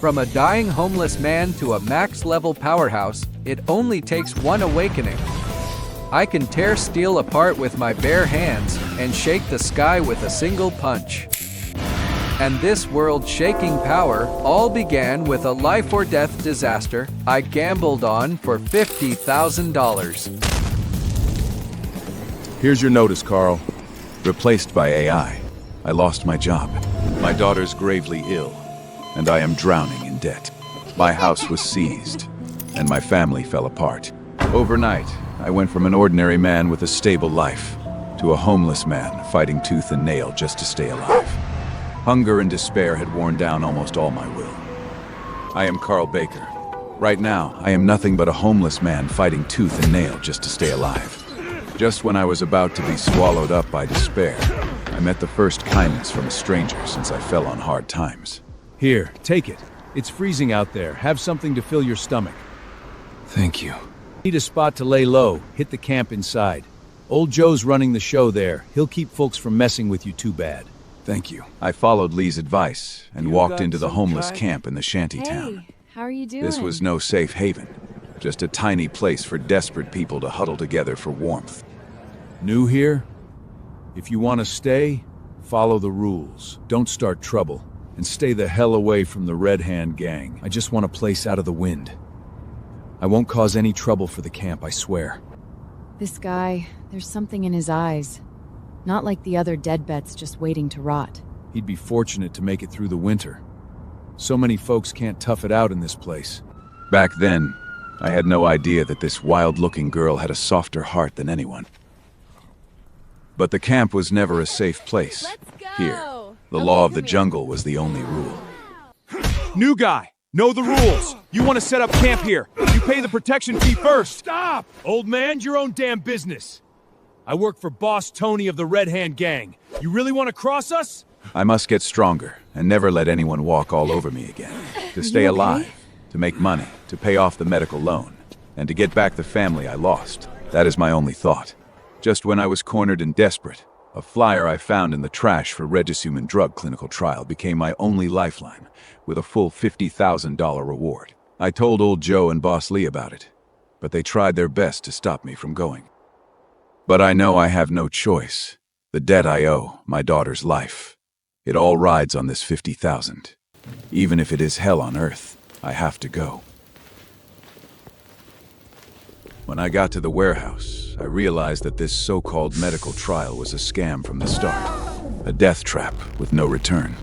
From a dying homeless man to a max-level powerhouse, it only takes one awakening. I can tear steel apart with my bare hands and shake the sky with a single punch. And this world-shaking power all began with a life-or-death disaster I gambled on for $50,000. Here's your notice, Carl. Replaced by AI. I lost my job. My daughter's gravely ill, and I am drowning in debt. My house was seized, and my family fell apart. Overnight, I went from an ordinary man with a stable life to a homeless man fighting tooth and nail just to stay alive. Hunger and despair had worn down almost all my will. I am Carl Baker. Right now, I am nothing but a homeless man fighting tooth and nail just to stay alive. Just when I was about to be swallowed up by despair, I met the first kindness from a stranger since I fell on hard times. Here, take it. It's freezing out there. Have something to fill your stomach. Thank you. Need a spot to lay low. Hit the camp inside. Old Joe's running the show there. He'll keep folks from messing with you too bad. Thank you. I followed Lee's advice and walked into the homeless camp in the shanty town. Hey, how are you doing? This was no safe haven, just a tiny place for desperate people to huddle together for warmth. New here? If you want to stay, follow the rules. Don't start trouble. And stay the hell away from the Red Hand gang. I just want a place out of the wind. I won't cause any trouble for the camp, I swear. This guy, there's something in his eyes. Not like the other deadbets just waiting to rot. He'd be fortunate to make it through the winter. So many folks can't tough it out in this place. Back then, I had no idea that this wild-looking girl had a softer heart than anyone. But the camp was never a safe place. Let's go! Here, the law of the jungle was the only rule. New guy! Know the rules! You want to set up camp here. You pay the protection fee first! Stop! Old man, your own damn business. I work for Boss Tony of the Red Hand Gang. You really want to cross us? I must get stronger and never let anyone walk all over me again. To stay alive, to make money, to pay off the medical loan, and to get back the family I lost. That is my only thought. Just when I was cornered and desperate, a flyer I found in the trash for Regisum drug clinical trial became my only lifeline, with a full $50,000 reward. I told old Joe and Boss Lee about it, but they tried their best to stop me from going. But I know I have no choice. The debt I owe, my daughter's life. It all rides on this 50,000. Even if it is hell on earth, I have to go. When I got to the warehouse, I realized that this so-called medical trial was a scam from the start. A death trap with no return.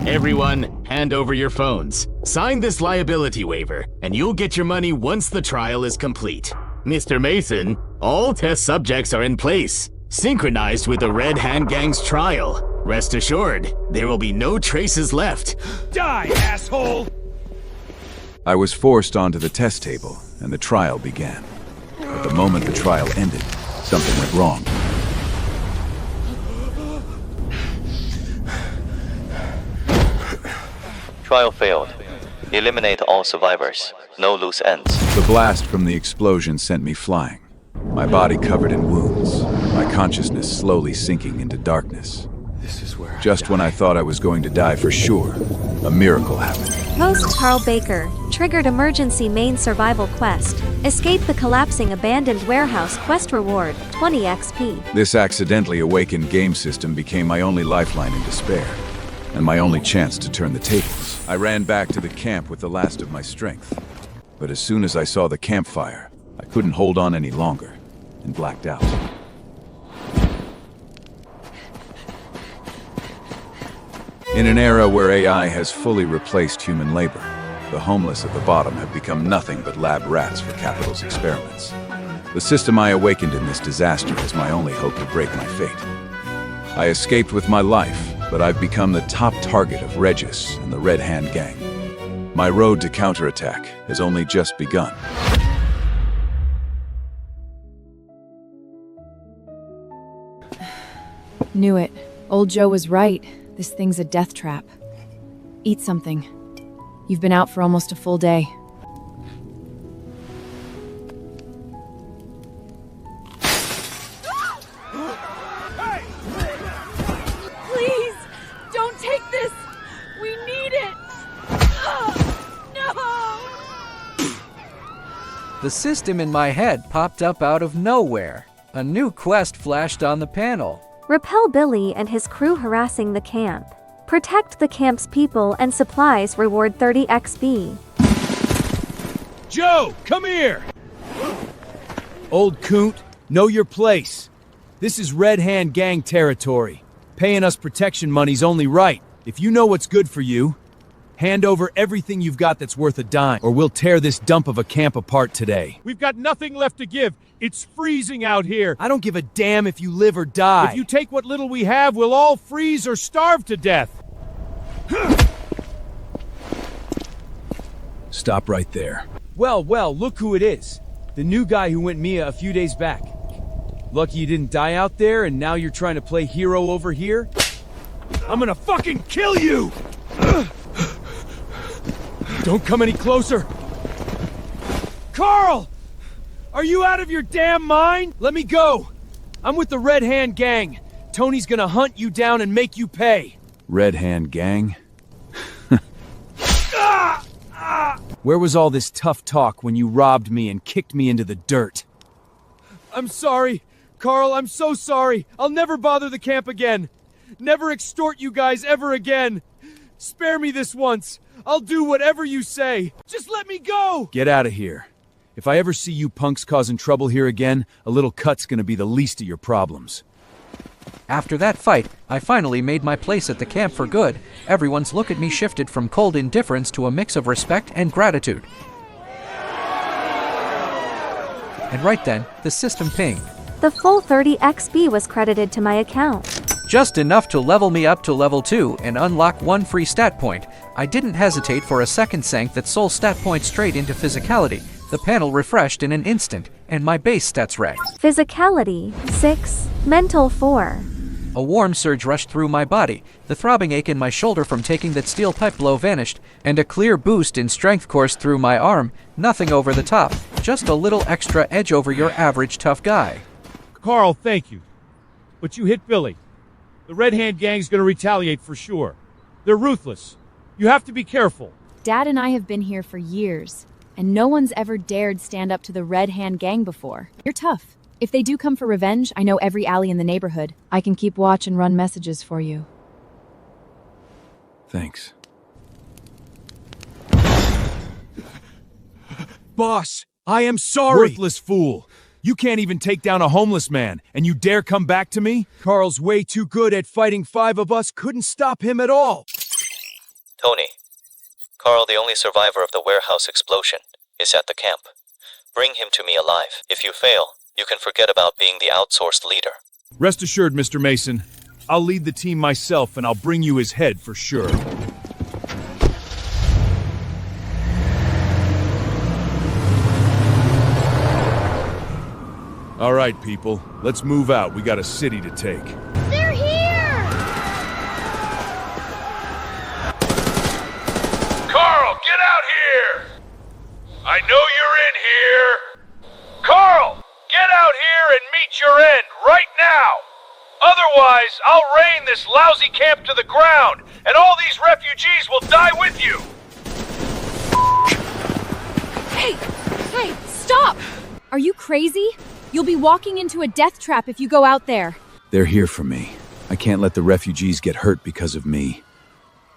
Everyone, hand over your phones. Sign this liability waiver, and you'll get your money once the trial is complete. Mr. Mason, all test subjects are in place, synchronized with the Red Hand Gang's trial. Rest assured, there will be no traces left. Die, asshole! I was forced onto the test table, and the trial began. But the moment the trial ended, something went wrong. Trial failed. Eliminate all survivors. No loose ends. The blast from the explosion sent me flying. My body covered in wounds, my consciousness slowly sinking into darkness. This is where Just when I thought I was going to die for sure, a miracle happened. Host Carl Baker triggered emergency main survival quest. Escape the collapsing abandoned warehouse quest reward, 20 XP. This accidentally awakened game system became my only lifeline in despair, and my only chance to turn the tables. I ran back to the camp with the last of my strength. But as soon as I saw the campfire, I couldn't hold on any longer, and blacked out. In an era where AI has fully replaced human labor, the homeless at the bottom have become nothing but lab rats for capital's experiments. The system I awakened in this disaster is my only hope to break my fate. I escaped with my life, but I've become the top target of Regis and the Red Hand Gang. My road to counterattack has only just begun. Knew it. Old Joe was right. This thing's a death trap. Eat something. You've been out for almost a full day. Please, don't take this. We need it. The system in my head popped up out of nowhere. A new quest flashed on the panel. Repel Billy and his crew harassing the camp. Protect the camp's people and supplies, reward 30 XP. Joe, come here! Old coot, know your place. This is Red Hand Gang territory. Paying us protection money's only right. If you know what's good for you, hand over everything you've got that's worth a dime, or we'll tear this dump of a camp apart today. We've got nothing left to give. It's freezing out here. I don't give a damn if you live or die. If you take what little we have, we'll all freeze or starve to death. Stop right there. Well, look who it is. The new guy who went Mia a few days back. Lucky you didn't die out there, and now you're trying to play hero over here? I'm gonna fucking kill you! Don't come any closer! Carl! Are you out of your damn mind? Let me go! I'm with the Red Hand Gang. Tony's gonna hunt you down and make you pay. Red Hand Gang? Where was all this tough talk when you robbed me and kicked me into the dirt? I'm sorry. Carl, I'm so sorry. I'll never bother the camp again. Never extort you guys ever again. Spare me this once. I'll do whatever you say. Just let me go! Get out of here. If I ever see you punks causing trouble here again, a little cut's gonna be the least of your problems. After that fight, I finally made my place at the camp for good. Everyone's look at me shifted from cold indifference to a mix of respect and gratitude. And right then, the system pinged. The full 30 XP was credited to my account. Just enough to level me up to level 2 and unlock 1 free stat point. I didn't hesitate for a second, sank that soul stat point straight into physicality. The panel refreshed in an instant, and my base stats read. Physicality, 6. Mental, 4. A warm surge rushed through my body. The throbbing ache in my shoulder from taking that steel pipe blow vanished, and a clear boost in strength coursed through my arm. Nothing over the top, just a little extra edge over your average tough guy. Carl, thank you. But you hit Billy. The Red Hand Gang's gonna retaliate for sure. They're ruthless. You have to be careful. Dad and I have been here for years, and no one's ever dared stand up to the Red Hand Gang before. You're tough. If they do come for revenge, I know every alley in the neighborhood. I can keep watch and run messages for you. Thanks. Boss, I am sorry! Worthless fool! You can't even take down a homeless man, and you dare come back to me? Carl's way too good at fighting 5 of us, couldn't stop him at all! Tony, Carl, the only survivor of the warehouse explosion, is at the camp. Bring him to me alive. If you fail, you can forget about being the outsourced leader. Rest assured, Mr. Mason. I'll lead the team myself, and I'll bring you his head for sure. All right, people. Let's move out. We got a city to take. They're here! Carl, get out here! I know you're in here! Carl, get out here and meet your end right now! Otherwise, I'll rain this lousy camp to the ground, and all these refugees will die with you! Hey, stop! Are you crazy? You'll be walking into a death trap if you go out there. They're here for me. I can't let the refugees get hurt because of me,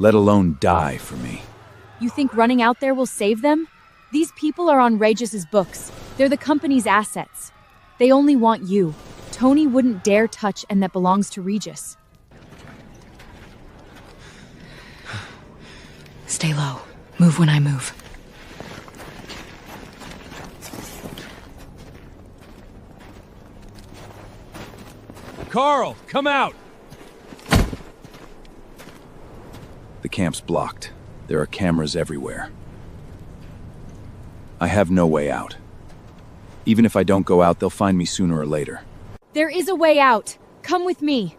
let alone die for me. You think running out there will save them? These people are on Regis's books. They're the company's assets. They only want you. Tony wouldn't dare touch and that belongs to Regis. Stay low. Move when I move. Carl, come out! The camp's blocked. There are cameras everywhere. I have no way out. Even if I don't go out, they'll find me sooner or later. There is a way out. Come with me.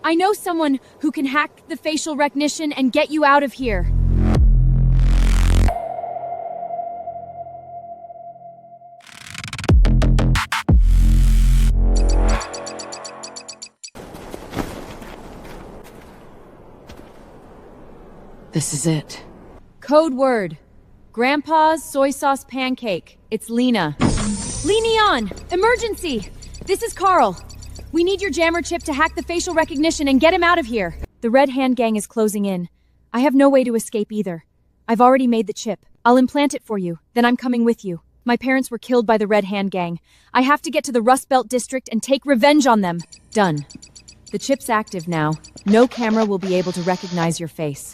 I know someone who can hack the facial recognition and get you out of here. This is it. Code word. Grandpa's soy sauce pancake. It's Lena. Lee Neon! Emergency! This is Carl. We need your jammer chip to hack the facial recognition and get him out of here. The Red Hand Gang is closing in. I have no way to escape either. I've already made the chip. I'll implant it for you, then I'm coming with you. My parents were killed by the Red Hand Gang. I have to get to the Rust Belt District and take revenge on them. Done. The chip's active now. No camera will be able to recognize your face.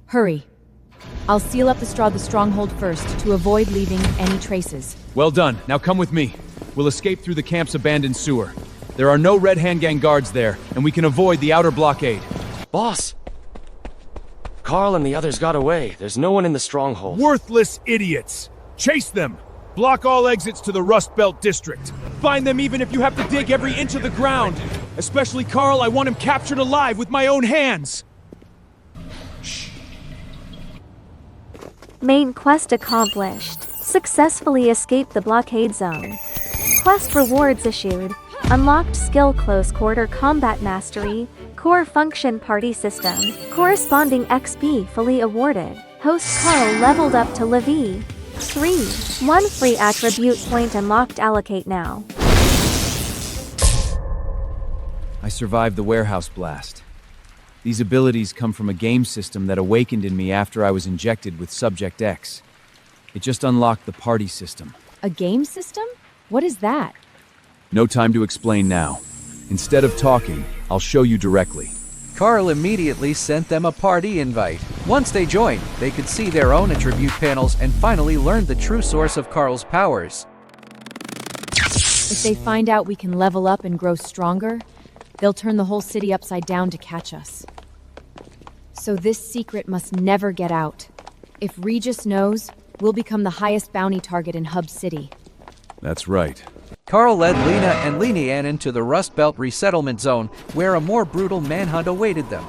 Hurry. I'll seal up the stronghold first to avoid leaving any traces. Well done. Now come with me. We'll escape through the camp's abandoned sewer. There are no Red Hand Gang guards there, and we can avoid the outer blockade. Boss! Carl and the others got away. There's no one in the stronghold. Worthless idiots! Chase them! Block all exits to the Rust Belt District. Find them even if you have to dig every inch of the ground. Especially Carl, I want him captured alive with my own hands. Main quest accomplished. Successfully escaped the blockade zone. Quest rewards issued. Unlocked skill close quarter combat mastery. Core function party system. Corresponding XP fully awarded. Host Carl leveled up to Levi. 3. 1 free attribute point unlocked. Allocate now. I survived the warehouse blast. These abilities come from a game system that awakened in me after I was injected with Subject X. It just unlocked the party system. A game system? What is that? No time to explain now. Instead of talking, I'll show you directly. Carl immediately sent them a party invite. Once they joined, they could see their own attribute panels and finally learned the true source of Carl's powers. If they find out we can level up and grow stronger, they'll turn the whole city upside down to catch us. So this secret must never get out. If Regis knows, we'll become the highest bounty target in Hub City. That's right. Carl led Lena and Lenian into the Rust Belt resettlement zone, where a more brutal manhunt awaited them.